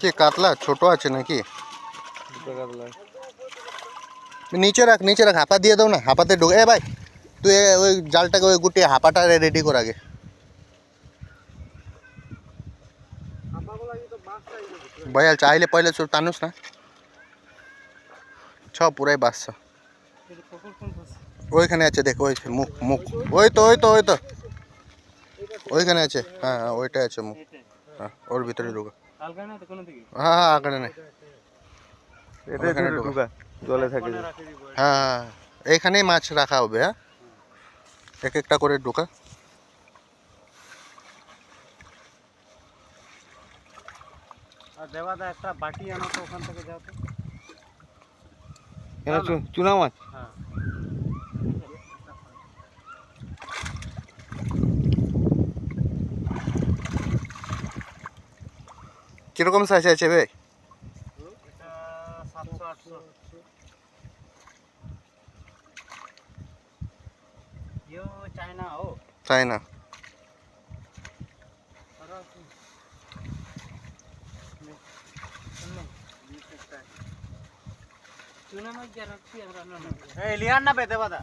কি কাতলা ছোট আছে নাকি? নিচে রাখ হাপা দিয়ে দাও না, হাপাতে ঢুকে। এ ভাই তুই ওই জালটাকে ওই গুটিয়ে হাপাটা রেডি কর আগে। ভাইয়া চাইলে পয়লে টানুস না ছ পুরাই বাসছ। ওইখানে আছে দেখ, ওই মুখ মুখ ওই তো ওইখানে আছে। হ্যাঁ হ্যাঁ ওইটা আছে মুখ। হ্যাঁ ওর ভিতরে ঢুকা। হ্যাঁ হ্যাঁ আগে নেই, এখানে ঢুকা জলে থাকে। হ্যাঁ হ্যাঁ এইখানেই মাছ রাখা হবে। হ্যাঁ এক একটা করে ঢুকা। দেবাদা একটা বাটি আনো তো ওখান থেকে যাও তো। চুনা মাছ। হ্যাঁ কিরকম সাইজ আছে ভাই? এটা 700-800। यो चाइना हो। তাই না? ए लिया ना बे देवादा।